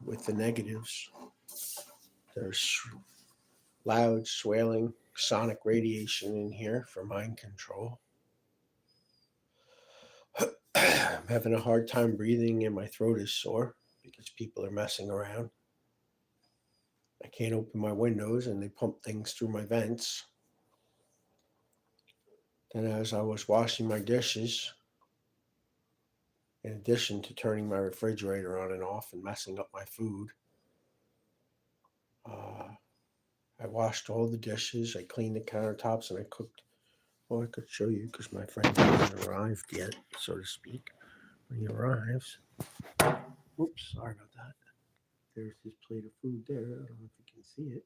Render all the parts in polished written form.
with the negatives. There's loud, swailing, sonic radiation in here for mind control. I'm having a hard time breathing and my throat is sore because people are messing around. I can't open my windows and they pump things through my vents. Then, as I was washing my dishes, in addition to turning my refrigerator on and off and messing up my food, uh, I washed all the dishes, I cleaned the countertops, and I cooked. Well, I could show you because my friend hasn't arrived yet, so to speak. When he arrives, whoops, sorry about that. There's his plate of food there. I don't know if you can see it.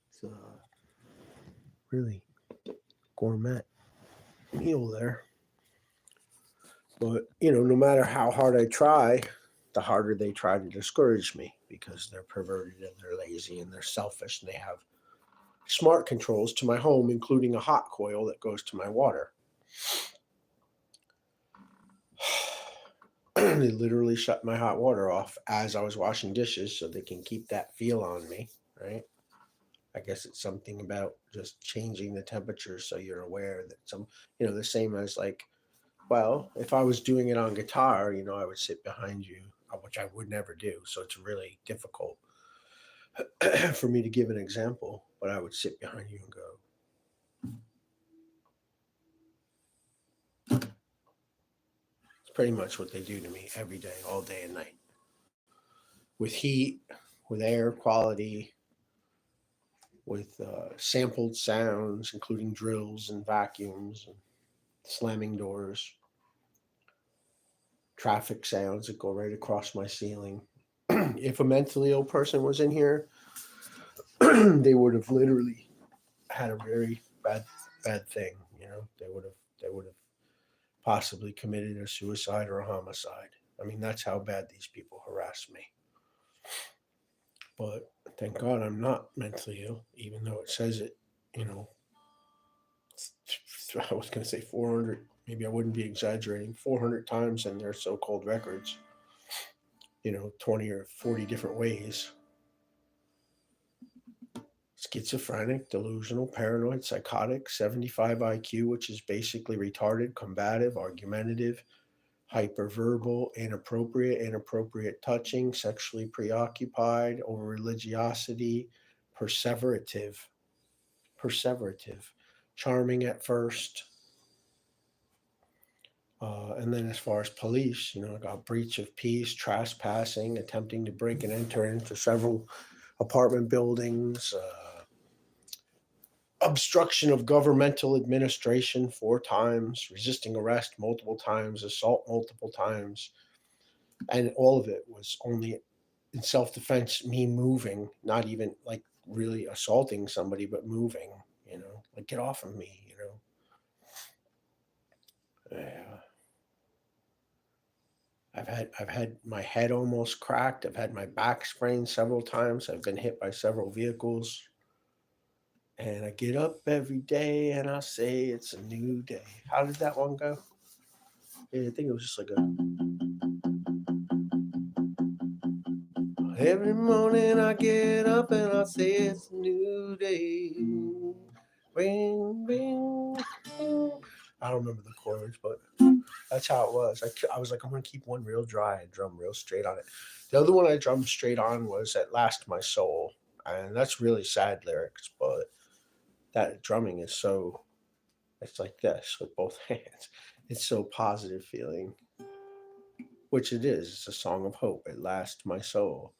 It's really gourmet meal there. But, no matter how hard I try, the harder they try to discourage me because they're perverted and they're lazy and they're selfish and they have smart controls to my home, including a hot coil that goes to my water. They literally shut my hot water off as I was washing dishes so they can keep that feel on me, right? I guess it's something about just changing the temperature so you're aware that the same as like, well, if I was doing it on guitar, I would sit behind you, which I would never do. So it's really difficult for me to give an example, but I would sit behind you and go, it's pretty much what they do to me every day, all day and night. With heat, with air quality, with sampled sounds, including drills and vacuums and slamming doors, traffic sounds that go right across my ceiling. If a mentally ill person was in here, they would have literally had a very bad thing. They would have possibly committed a suicide or a homicide. I mean, that's how bad these people harass me. But thank God I'm not mentally ill, even though it says it. You know, I was going to say 400. Maybe I wouldn't be exaggerating. 400 times in their so-called records. 20 or 40 different ways. Schizophrenic, delusional, paranoid, psychotic, 75 IQ, which is basically retarded, combative, argumentative, hyperverbal, inappropriate touching, sexually preoccupied, over religiosity, perseverative, charming at first. And then as far as police, I got breach of peace, trespassing, attempting to break and enter into several apartment buildings, obstruction of governmental administration 4 times, resisting arrest multiple times, assault multiple times. And all of it was only in self-defense, me moving, not even like really assaulting somebody, but moving, like get off of me. Yeah. I've had my head almost cracked. I've had my back sprained several times. I've been hit by several vehicles. And I get up every day and I say it's a new day. How did that one go? Yeah, I think it was just like a every morning I get up and I say it's a new day. Ring, ring, ring. I don't remember the chords, but that's how it was. I was like, I'm going to keep one real dry and drum real straight on it. The other one I drummed straight on was At Last My Soul. And that's really sad lyrics, but that drumming is so, it's like this with both hands. It's so positive feeling, which it is. It's a song of hope. At last my soul.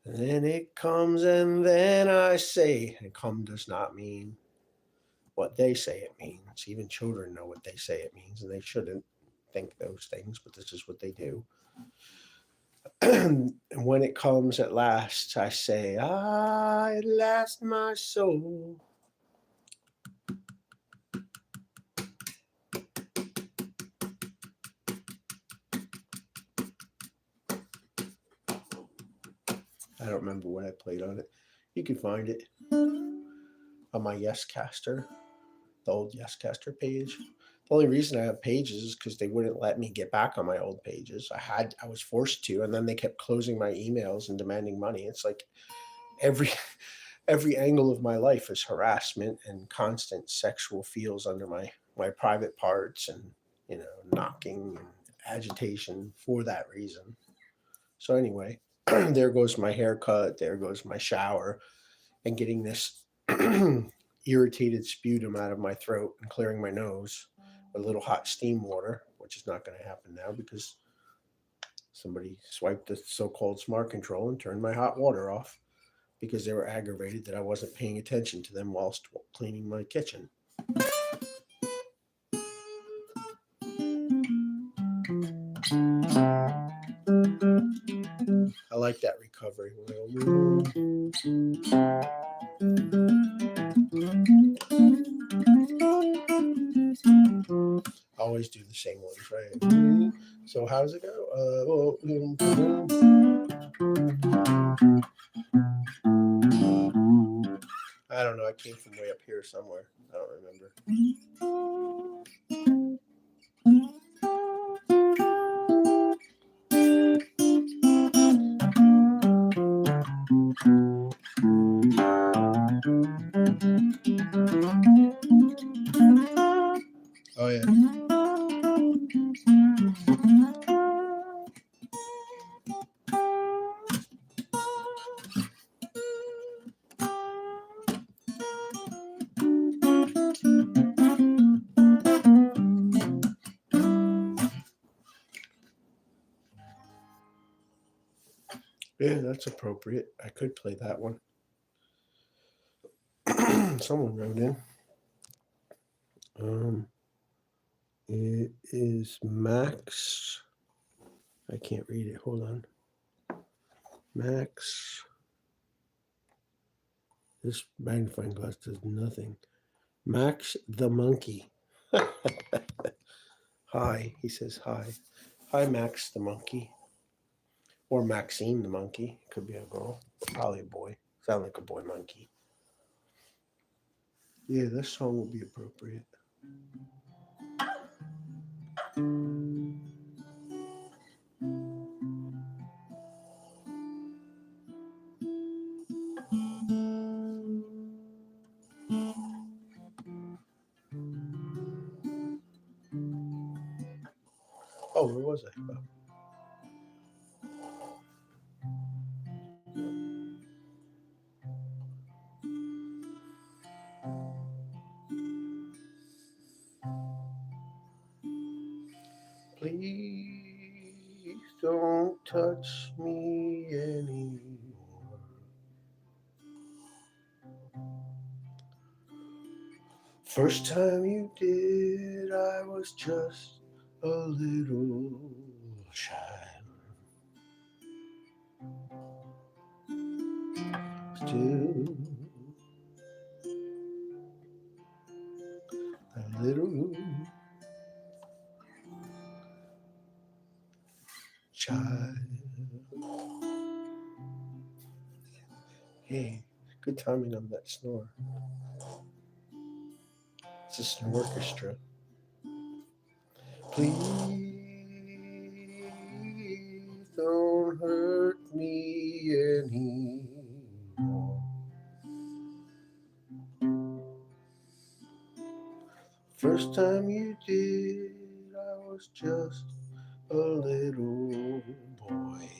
And then it comes and then I say, and come does not mean what they say it means. Even children know what they say it means, and they shouldn't think those things, but this is what they do. And when it comes at last, I say, at last my soul. I don't remember what I played on it. You can find it on my Yescaster, the old Yescaster page. The only reason I have pages is because they wouldn't let me get back on my old pages. I was forced to, and then they kept closing my emails and demanding money. It's like every every angle of my life is harassment and constant sexual feels under my private parts, and knocking and agitation for that reason. So anyway, there goes my haircut, there goes my shower, and getting this irritated sputum out of my throat and clearing my nose with a little hot steam water, which is not going to happen now because somebody swiped the so-called smart control and turned my hot water off because they were aggravated that I wasn't paying attention to them whilst cleaning my kitchen. I like that recovery. I always do the same ones, right? So how does it go? I don't know. I came from way up here somewhere. I don't remember. Oh yeah. Yeah, that's appropriate. I could play that one. Someone wrote in. It is Max. I can't read it. Hold on. Max. This magnifying glass does nothing. Max the monkey. Hi. He says hi. Hi, Max the monkey. Or Maxine the monkey. Could be a girl. But probably a boy. Sound like a boy monkey. Yeah, this song will be appropriate. Oh, where was I? Oh. Please don't touch me anymore. First time you did, I was just a little child. Still a little child. Hey, good timing on that snore. It's just an orchestra. Please don't hurt me anymore. First time you did, I was just a little boy.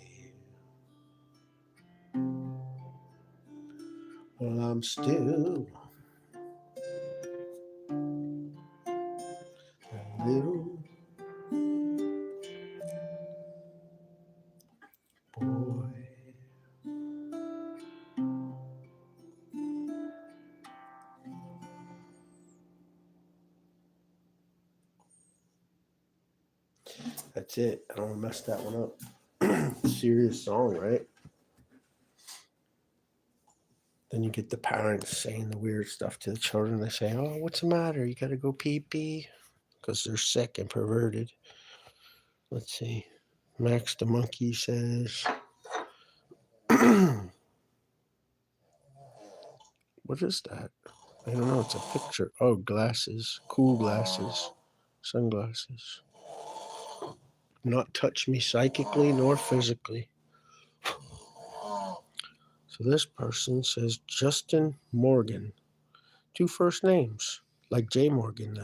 Well, I'm still a little boy. That's it. I don't want to mess that one up. Serious song, right? Then you get the parents saying the weird stuff to the children. They say, "Oh, what's the matter? You got to go pee pee," because they're sick and perverted. Let's see. Max the monkey says, "What is that? I don't know. It's a picture. Oh, glasses. Cool glasses. Sunglasses. Not touch me psychically nor physically. So this person says Justin Morgan. 2 first names, like Jay Morgan,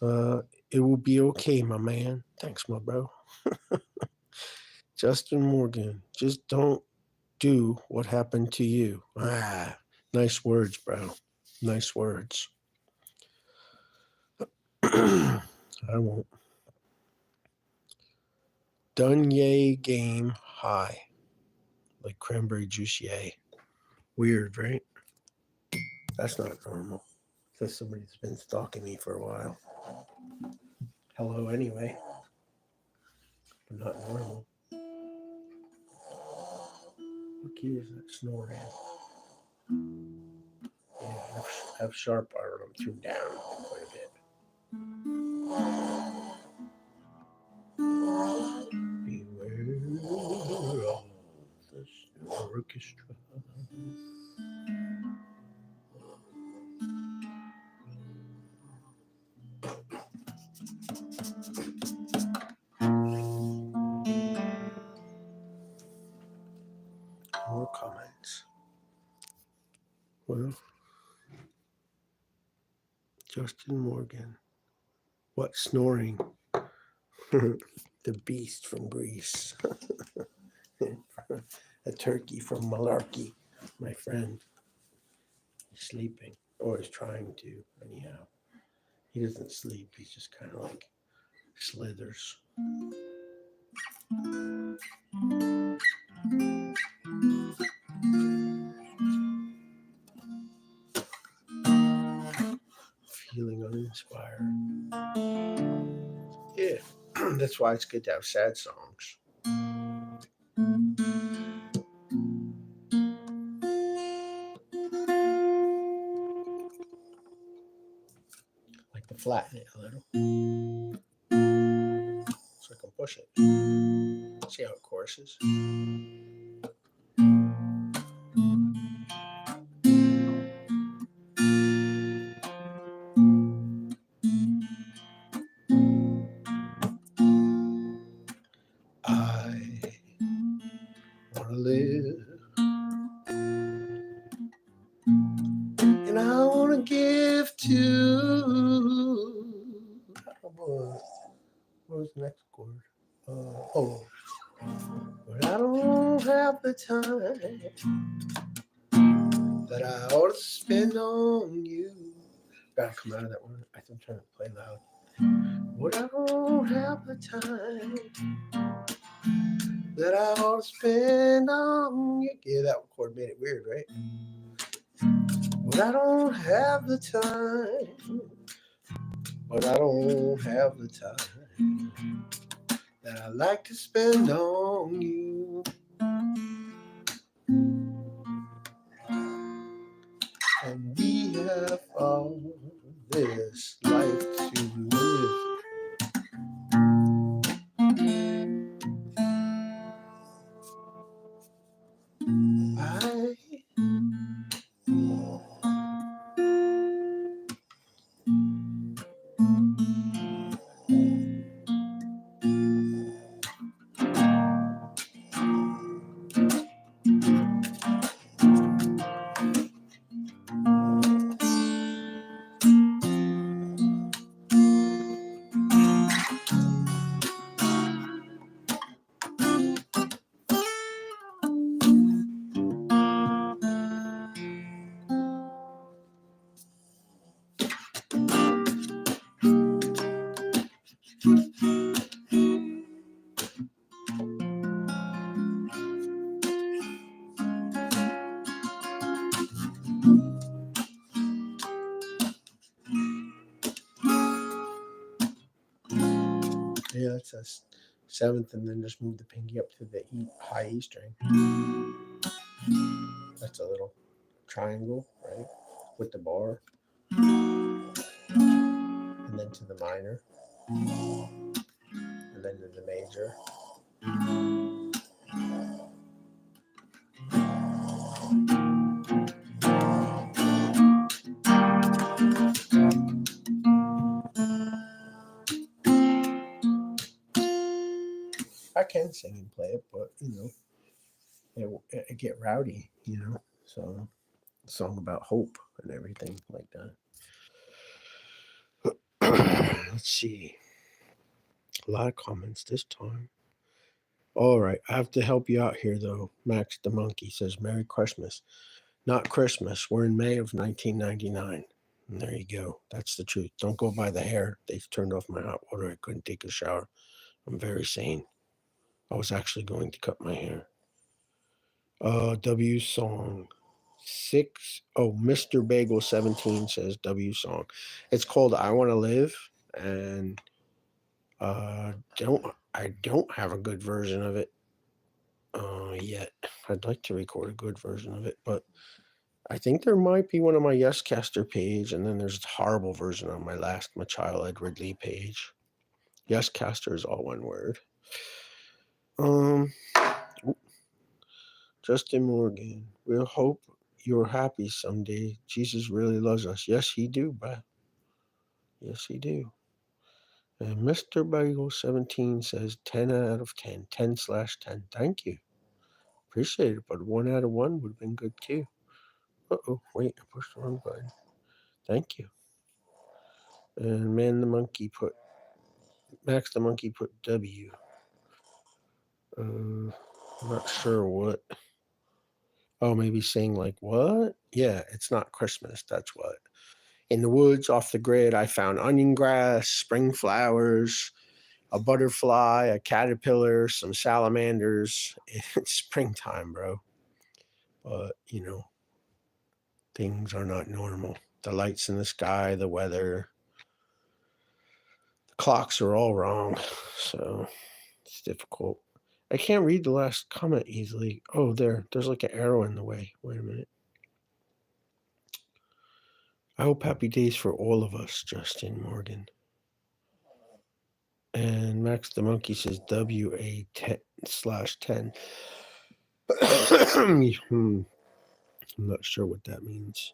though. It will be okay, my man. Thanks, my bro. Justin Morgan, just don't do what happened to you. Nice words, bro. Nice words. I won't. Dunye game high. Like cranberry juice, yay. Weird, right? That's not normal. That's somebody's been stalking me for a while. Hello, anyway. But not normal. What key is that snoring? Yeah, F sharp are I'm tuned down quite a bit. Beware of the orchestra. More comments. Well, Justin Morgan. What snoring? The beast from Greece. A turkey from Malarkey, my friend. He's sleeping, or he's trying to, anyhow. He doesn't sleep, he's just kind of like slithers. Feeling uninspired. Yeah, that's why it's good to have sad songs. Like to flatten it a little. So I can push it. See how it courses. I want to live, and I want to give to. What was the next chord? But I don't have the time that I ought to spend on you. Gotta come out of that one. I'm trying to play loud. But I don't have the time that I ought to spend on you. Yeah, that chord made it weird, right? But I don't have the time. But I don't have the time that I like to spend on you. And we have all this life to live. Yeah, that's a seventh, and then just move the pinky up to the high E string. That's a little triangle, right? With the bar. And then to the minor. And then to the major. I can sing and play it, but it get rowdy, So, a song about hope and everything like that. Let's see. A lot of comments this time. All right, I have to help you out here though. Max the Monkey says Merry Christmas. Not Christmas. We're in May of 1999. And there you go. That's the truth. Don't go by the hair. They turned off my hot water. I couldn't take a shower. I'm very sane. I was actually going to cut my hair. W song 6. Oh, Mr. Bagel 17 says W song. It's called I Want to Live, and I don't have a good version of it yet. I'd like to record a good version of it, but I think there might be one on my Yescaster page, and then there's a horrible version on my last Machile Ed Ridley page. Yescaster is all one word. Justin Morgan, we'll hope you're happy someday. Jesus really loves us. Yes, he do, bruh. Yes, he do. And Mr. Bagel 17 says 10 out of 10. 10/10. Thank you. Appreciate it, but 1 out of 1 would have been good too. Uh-oh, wait, I pushed the wrong button. Thank you. And Max the Monkey put W. I'm not sure what. Oh, maybe saying like what? Yeah, it's not Christmas. That's what. In the woods off the grid, I found onion grass, spring flowers, a butterfly, a caterpillar, some salamanders. It's springtime, bro. But, things are not normal. The lights in the sky, the weather, the clocks are all wrong. So it's difficult. I can't read the last comment easily. Oh, there's like an arrow in the way. Wait a minute. I hope happy days for all of us, Justin Morgan. And Max the Monkey says WA10/10. I'm not sure what that means.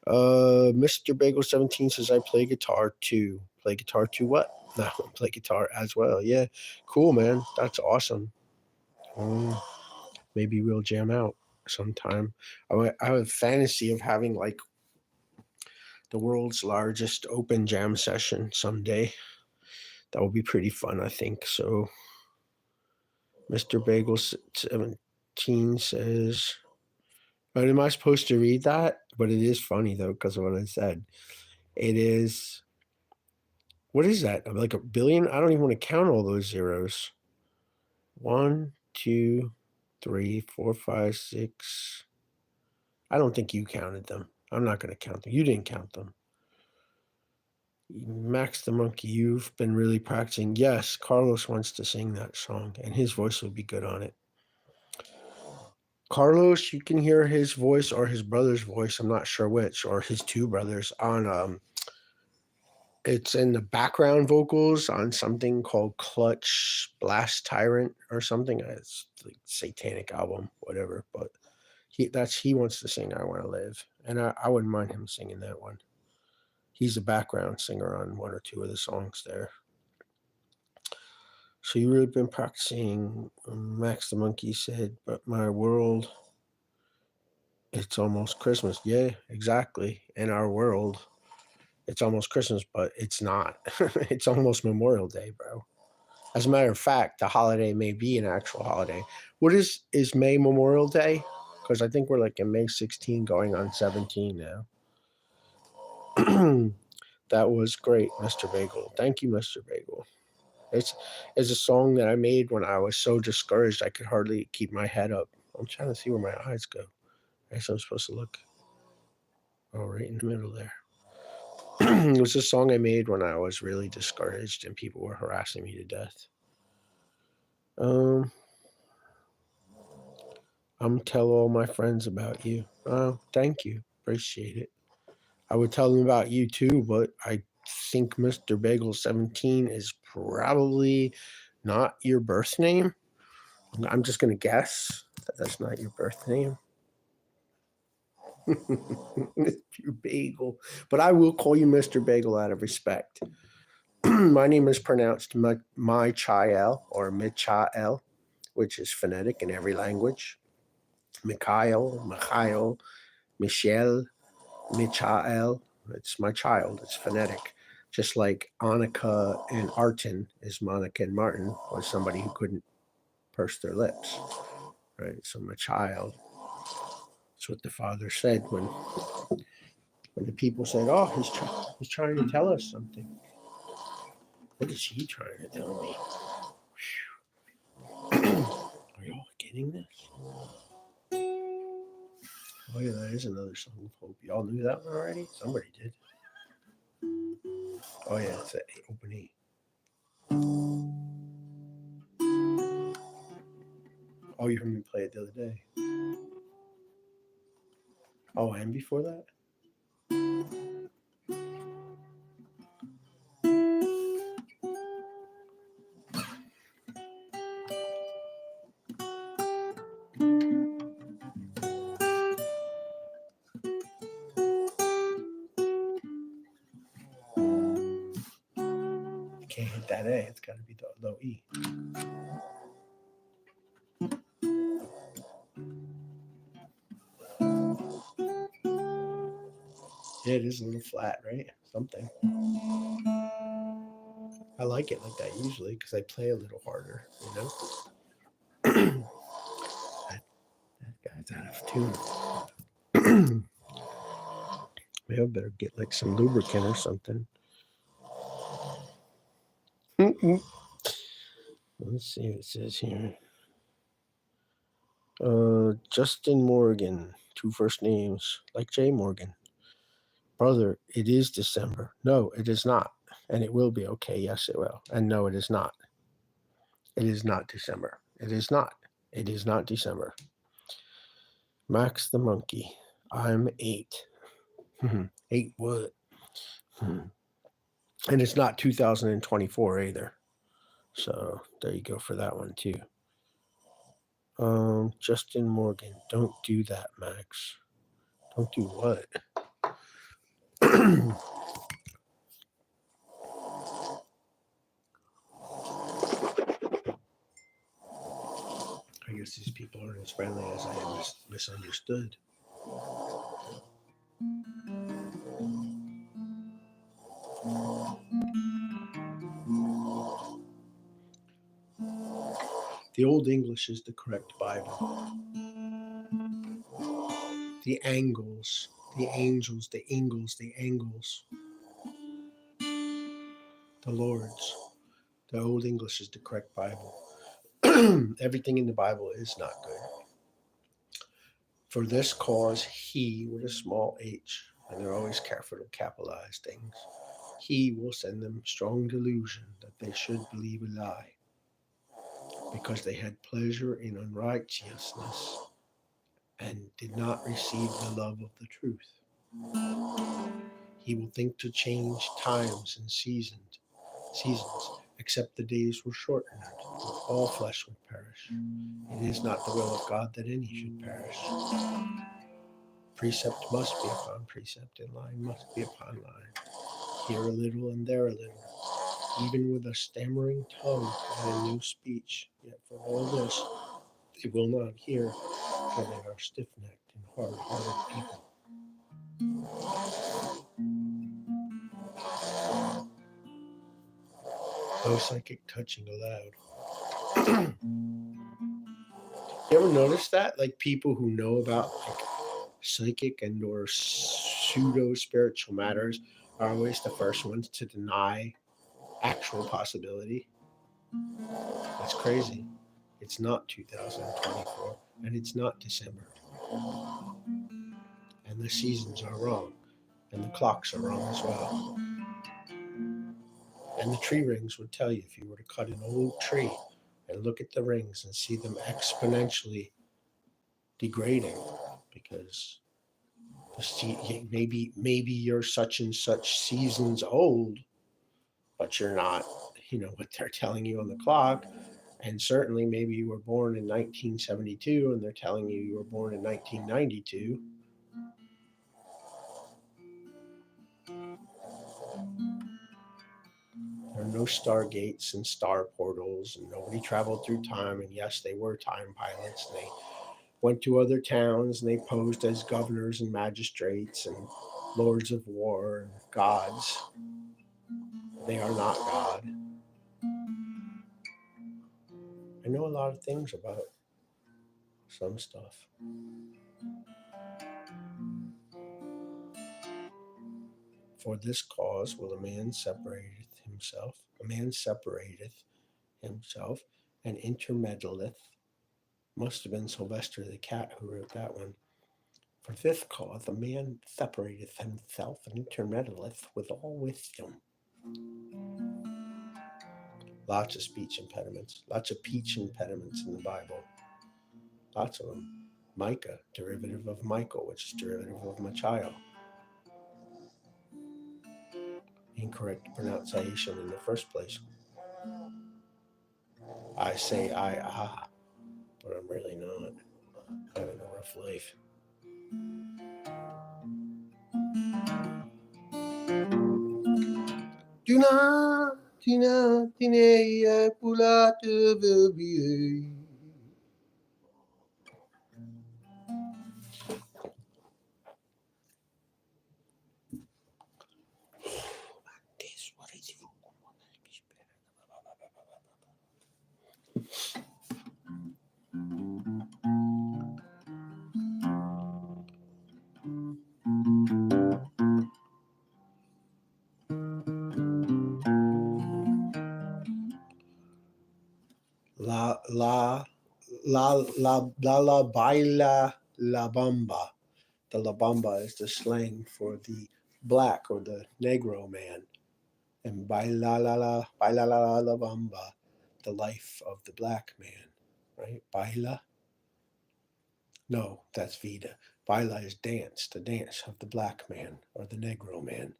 Mr. Bagel 17 says I play guitar too. Play guitar too what? No, play guitar as well. Yeah, cool, man. That's awesome. Maybe we'll jam out sometime. I have a fantasy of having like the world's largest open jam session someday. That will be pretty fun, I think. So, Mr. Bagel 17 says, "But am I supposed to read that?" But it is funny though because of what I said. It is. What is that? Like a billion? I don't even want to count all those zeros. 1, 2, 3, 4, 5, 6. I don't think you counted them. I'm not going to count them. You didn't count them. Max the Monkey, you've been really practicing. Yes, Carlos wants to sing that song, and his voice would be good on it. Carlos, you can hear his voice or his brother's voice. I'm not sure which, or his two brothers on it's in the background vocals on something called Clutch Blast Tyrant or something. It's like satanic album, whatever. But he wants to sing I Want to Live. And I wouldn't mind him singing that one. He's a background singer on one or two of the songs there. So you really been practicing, Max the Monkey said, but my world, it's almost Christmas. Yeah, exactly. In our world, it's almost Christmas, but it's not. It's almost Memorial Day, bro. As a matter of fact, the holiday may be an actual holiday. What is May Memorial Day? Because I think we're like in May 16 going on 17 now. That was great, Mr. Bagel. Thank you, Mr. Bagel. It's a song that I made when I was so discouraged I could hardly keep my head up. I'm trying to see where my eyes go. I guess I'm supposed to look. Oh, right in the middle there. It was a song I made when I was really discouraged and people were harassing me to death. I'm tell all my friends about you. Oh, thank you. Appreciate it. I would tell them about you too, but I think Mr. Bagel 17 is probably not your birth name. I'm just going to guess that that's not your birth name. Mr. Bagel. But I will call you Mr. Bagel out of respect. My name is pronounced Michael or Michael, which is phonetic in every language. Mikhail, Michelle, Michael. It's my child. It's phonetic. Just like Annika and Artin is Monica and Martin, was somebody who couldn't purse their lips. Right? So my child. That's what the father said when the people said, "Oh, he's trying to tell us something." What is he trying to tell me? Are y'all getting this? Oh yeah, that is another song of hope. Y'all knew that one already? Somebody did. Oh yeah, it's an open E. Oh, you heard me play it the other day. Oh, and before that? You can't hit that A. It's got to be the low E. Yeah, it is a little flat, right? Something. I like it like that usually because I play a little harder, you know? that guy's out of tune. Maybe I better get like some lubricant or something. Let's see what it says here. Justin Morgan, 2 first names, like Jay Morgan. Brother, it is December. No, it is not. And it will be okay. Yes, it will. And no, it is not. It is not December. It is not. It is not December. Max the monkey. I'm 8. 8 what? And it's not 2024 either. So there you go for that one too. Justin Morgan. Don't do that, Max. Don't do what? I guess these people aren't as friendly as I had misunderstood. The Old English is the correct Bible. The angles, the angels, the ingles, the angles, the lords. The Old English is the correct Bible. Everything in the Bible is not good. For this cause, he, with a small h, and they're always careful to capitalize things, he will send them strong delusion that they should believe a lie, because they had pleasure in unrighteousness and did not receive the love of the truth. He will think to change times and seasons, except the days were shortened, all flesh would perish. It is not the will of God that any should perish. Precept must be upon precept, and line must be upon line. Here a little and there a little, even with a stammering tongue and a new speech. Yet for all this they will not hear, for they are stiff-necked and hard-hearted people. No psychic touching allowed. You ever notice that? Like people who know about like psychic and or pseudo spiritual matters are always the first ones to deny actual possibility. That's crazy. It's not 2024 and it's not December. And the seasons are wrong and the clocks are wrong as well. And the tree rings would tell you if you were to cut an old tree and look at the rings and see them exponentially degrading because maybe you're such and such seasons old, but you're not, what they're telling you on the clock. And certainly maybe you were born in 1972 and they're telling you were born in 1992. no stargates and star portals, and nobody traveled through time. And yes, they were time pilots. And they went to other towns and they posed as governors and magistrates and lords of war and gods. They are not God. I know a lot of things about some stuff. For this cause will a man separateth himself and intermeddleth. Must have been Sylvester the Cat who wrote that one. For this cause a man separateth himself and intermeddleth with all wisdom. Lots of speech impediments, lots of peach impediments in the Bible. Lots of them. Micah, derivative of Michael, which is derivative of Machiel. Incorrect pronunciation in the first place. I say but I'm really not. Having a rough life. Tina, pula te La baila la bamba. The la bamba is the slang for the black or the negro man. And baila la bamba, the life of the black man, right? Baila. No, that's vida. Baila is dance, the dance of the black man or the negro man.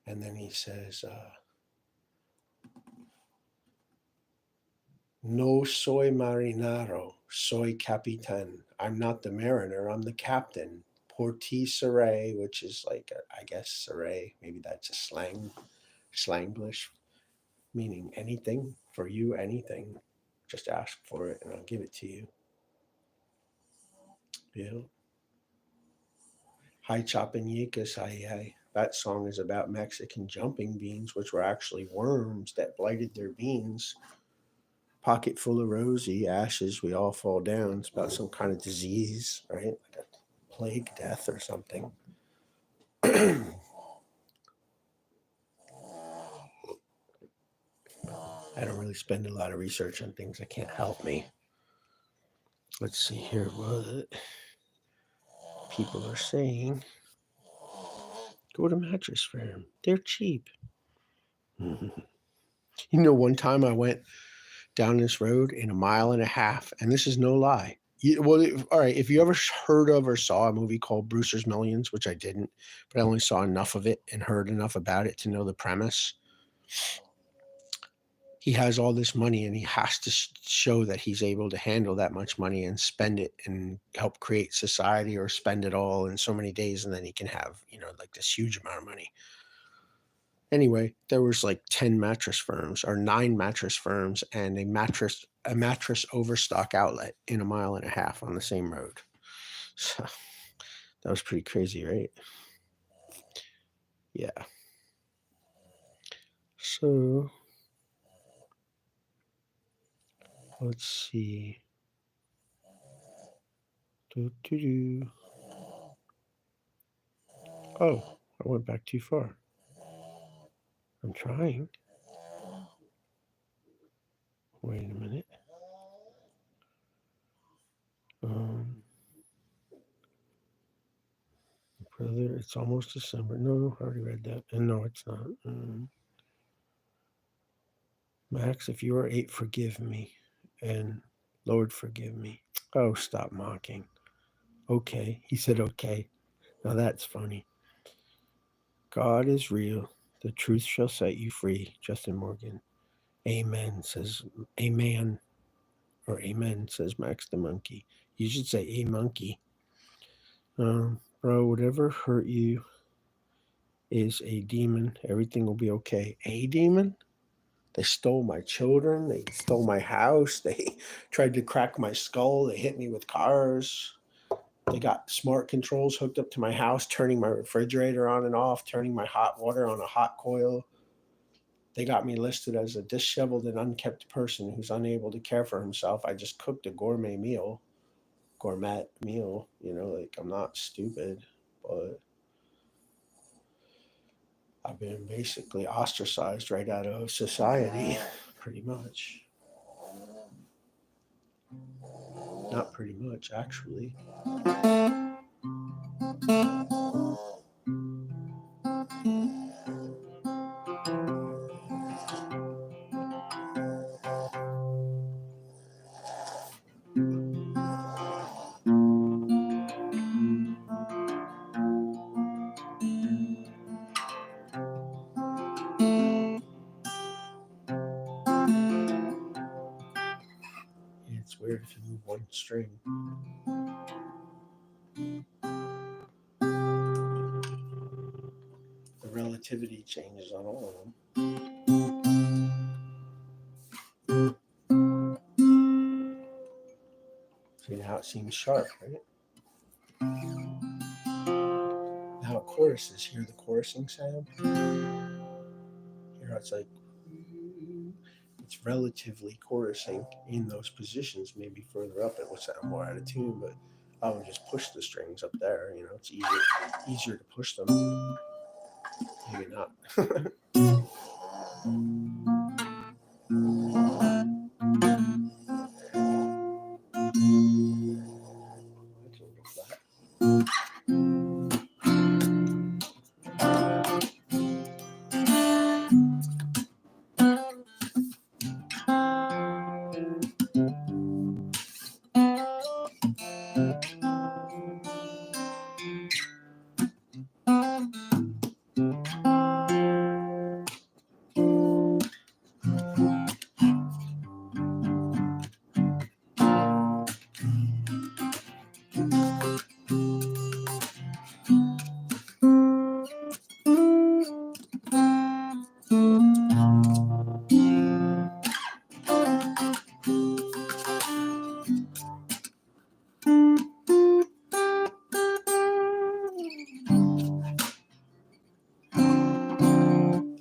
And then he says, no soy marinero, soy capitan. I'm not the mariner, I'm the captain. Por ti seré, which is like, I guess, seré. Maybe that's a slanglish, meaning anything. For you, anything. Just ask for it and I'll give it to you. Yeah. Hi Chapanyicas, hi. That song is about Mexican jumping beans, which were actually worms that blighted their beans. Pocket full of rosy ashes, we all fall down. It's about some kind of disease, right? Like a plague death or something. I don't really spend a lot of research on things that can't help me. Let's see here what people are saying. Go to Mattress Firm. They're cheap. One time I went down this road in a mile and a half, and this is no lie. All right, if you ever heard of or saw a movie called Brewster's Millions, which I didn't, but I only saw enough of it and heard enough about it to know the premise. He has all this money and he has to show that he's able to handle that much money and spend it and help create society, or spend it all in so many days, and then he can have, like this huge amount of money. Anyway, there was like 10 mattress firms or 9 mattress firms and a mattress overstock outlet in a mile and a half on the same road. So that was pretty crazy, right? Yeah. So let's see. Oh, I went back too far. I'm trying. Wait a minute. Brother, it's almost December. No, I already read that. And no, it's not. Max, if you are 8, forgive me. And Lord, forgive me. Oh, stop mocking. Okay. He said, okay. Now that's funny. God is real. The truth shall set you free. Justin Morgan. Amen, says Amen. Or Amen, says Max the Monkey. You should say a monkey. Bro, whatever hurt you is a demon. Everything will be okay. A demon? They stole my children. They stole my house. They tried to crack my skull. They hit me with cars. They got smart controls hooked up to my house, turning my refrigerator on and off, turning my hot water on a hot coil. They got me listed as a disheveled and unkept person who's unable to care for himself. I just cooked a gourmet meal, like I'm not stupid, but I've been basically ostracized right out of society, pretty much. Not pretty much, actually. It's weird if you move one string. The relativity changes on all of them. See, now it seems sharp, right? Now it choruses. Hear the chorusing sound? Here it's like, it's relatively chorusing in those positions. Maybe further up it will sound more out of tune, but I would just push the strings up there. It's easier to push them. Maybe not. That's a little flat.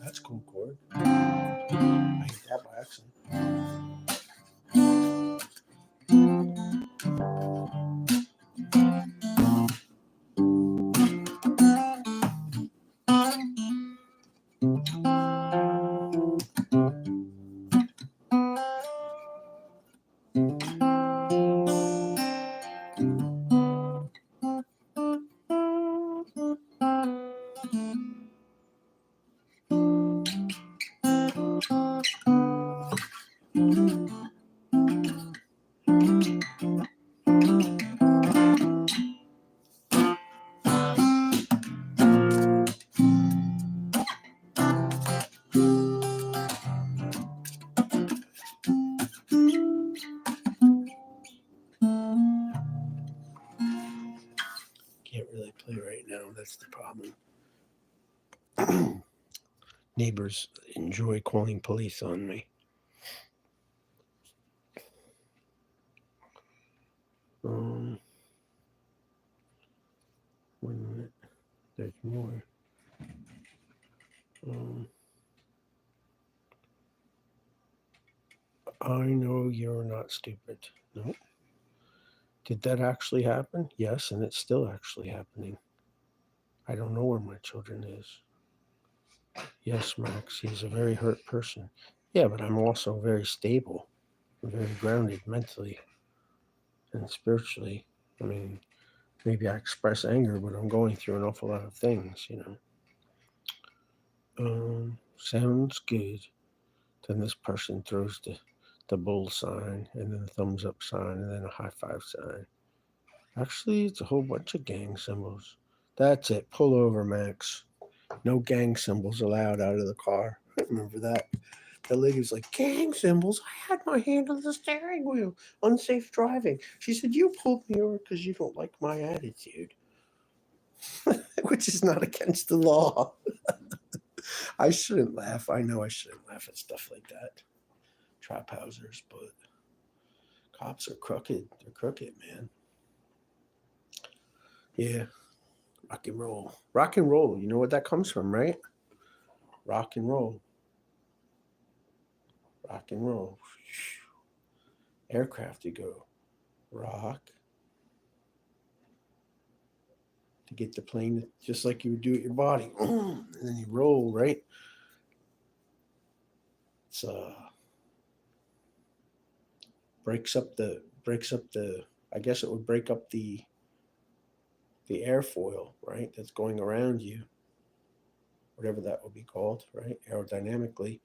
That's a cool chord. I hit that by accident. Can't really play right now. That's the problem. Neighbors enjoy calling police on me. Um, 1 minute. There's more. I know you're not stupid. No. Did that actually happen? Yes, and it's still actually happening. I don't know where my children is. Yes, Max, he's a very hurt person. Yeah, but I'm also very stable. I'm very grounded mentally and spiritually. I mean, maybe I express anger, but I'm going through an awful lot of things. Sounds good. Then this person throws the bull sign, and then the thumbs up sign, and then a high five sign. Actually, it's a whole bunch of gang symbols. That's it. Pull over, Max. No gang symbols allowed out of the car. Remember that? The lady was like, gang symbols? I had my hand on the steering wheel. Unsafe driving. She said, you pulled me over because you don't like my attitude. Which is not against the law. I shouldn't laugh. I know I shouldn't laugh at stuff like that. Trap housers, but cops are crooked. They're crooked, man. Yeah. Rock and roll. Rock and roll. You know what that comes from, right? Rock and roll. Rock and roll. Aircraft, you go. Rock. To get the plane just like you would do with your body. And then you roll, right? It's breaks up the I guess it would break up the airfoil, right? That's going around you. Whatever that would be called, right? Aerodynamically.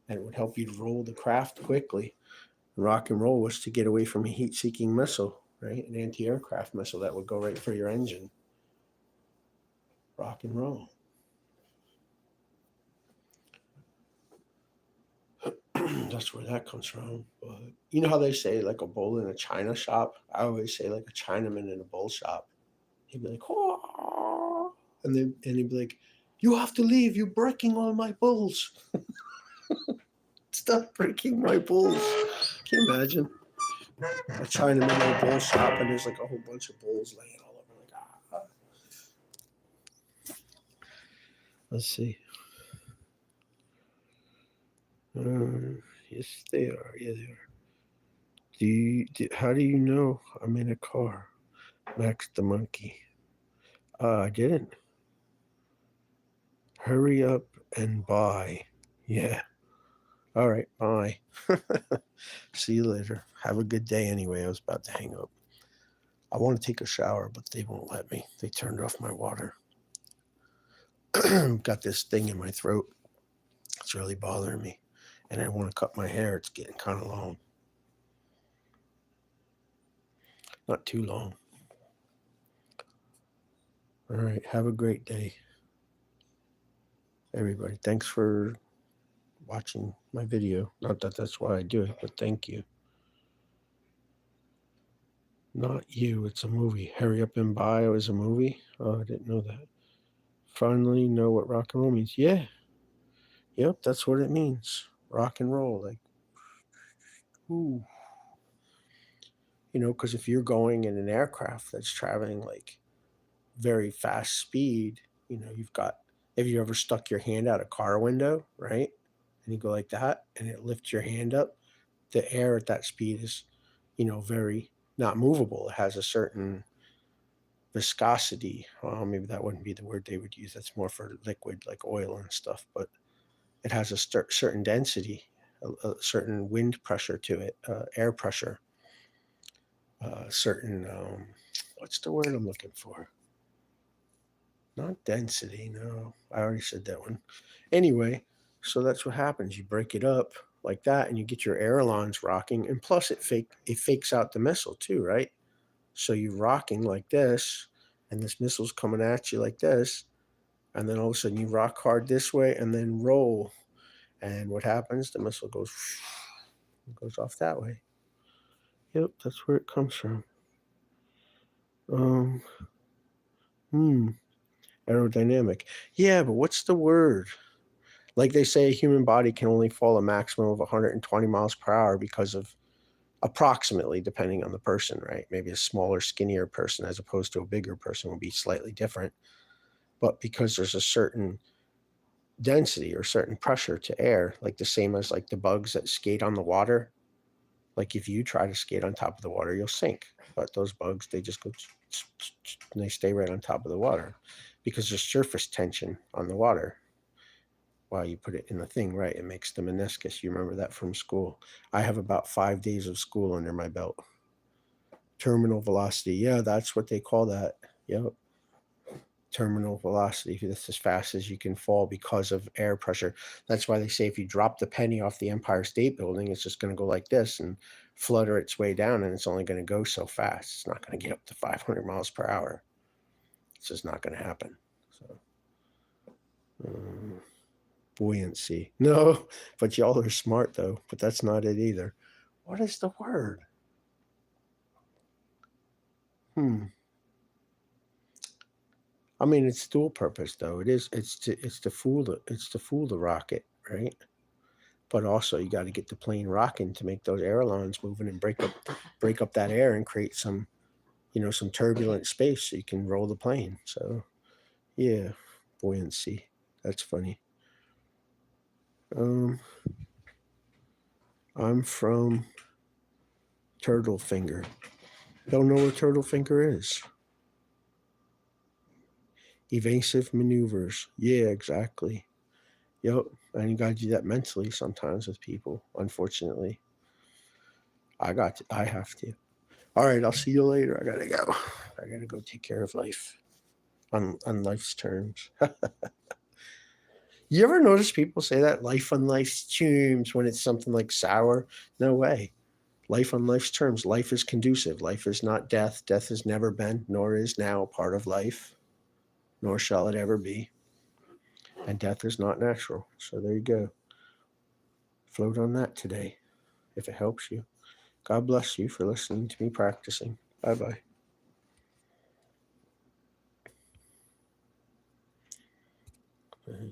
And it would help you to roll the craft quickly. Rock and roll was to get away from a heat-seeking missile, right? An anti-aircraft missile that would go right for your engine. Rock and roll. That's where that comes from. But you know how they say like a bull in a china shop? I always say like a Chinaman in a bull shop. He'd be like, oh, and he'd be like, you have to leave. You're breaking all my bulls. Stop breaking my bulls. Can you imagine? A Chinaman in a bull shop and there's like a whole bunch of bulls laying all over. Like, ah. Let's see. Yes, they are. Yeah, they are. How do you know I'm in a car? Max the monkey. I didn't. Hurry up and buy. Yeah. All right. Bye. See you later. Have a good day anyway. I was about to hang up. I want to take a shower, but they won't let me. They turned off my water. Got this thing in my throat. It's really bothering me. And I want to cut my hair. It's getting kind of long. Not too long. All right. Have a great day, everybody. Thanks for watching my video. Not that that's why I do it, but thank you. Not you. It's a movie. Hurry Up and Buy is a movie. Oh, I didn't know that. Finally know what rock and roll means. Yeah. Yep, that's what it means. Rock and roll. Like, ooh. You know, because if you're going in an aircraft that's traveling like very fast speed, you know, have you ever stuck your hand out a car window, right? And you go like that and it lifts your hand up. The air at that speed is, you know, very not movable. It has a certain viscosity. Well, maybe that wouldn't be the word they would use. That's more for liquid like oil and stuff, but it has a certain density, a certain wind pressure to it, air pressure, certain, what's the word I'm looking for? Not density, no. I already said that one. Anyway, so that's what happens. You break it up like that and you get your ailerons rocking. And plus it fakes out the missile too, right? So you're rocking like this, and this missile's coming at you like this, and then all of a sudden you rock hard this way and then roll. And what happens? The missile goes off that way. Yep, that's where it comes from. Um, aerodynamic. Yeah, but what's the word? Like they say, a human body can only fall a maximum of 120 miles per hour because of approximately, depending on the person, right? Maybe a smaller, skinnier person as opposed to a bigger person will be slightly different. But because there's a certain density or certain pressure to air, like the same as like the bugs that skate on the water. Like if you try to skate on top of the water, you'll sink. But those bugs, they just go and they stay right on top of the water because there's surface tension on the water. While you put it in the thing, right? It makes the meniscus. You remember that from school. I have about 5 days of school under my belt. Terminal velocity. Yeah, that's what they call that. Yep. Terminal velocity. That's as fast as you can fall because of air pressure. That's why they say if you drop the penny off the Empire State Building, it's just going to go like this and flutter its way down, and it's only going to go so fast. It's not going to get up to 500 miles per hour. It's just not going to happen. So, buoyancy. No, but y'all are smart though. But that's not it either. What is the word? I'm I mean, it's dual purpose though. It is. It's to fool the rocket, right? But also you got to get the plane rocking to make those ailerons moving and break up that air and create some some turbulent space so you can roll the plane. So yeah, buoyancy. That's funny. Um, I'm from Turtle Finger. Don't know what Turtle Finger is. Evasive maneuvers. Yeah, exactly. Yep. And you gotta do that mentally sometimes with people, unfortunately. I have to. All right, I'll see you later. I gotta go. I gotta go take care of life on life's terms. You ever notice people say that life on life's terms when it's something like sour? No way. Life on life's terms. Life is conducive. Life is not death. Death has never been, nor is now, part of life, nor shall it ever be. And death is not natural. So there you go. Float on that today, if it helps you. God bless you for listening to me practicing. Bye bye.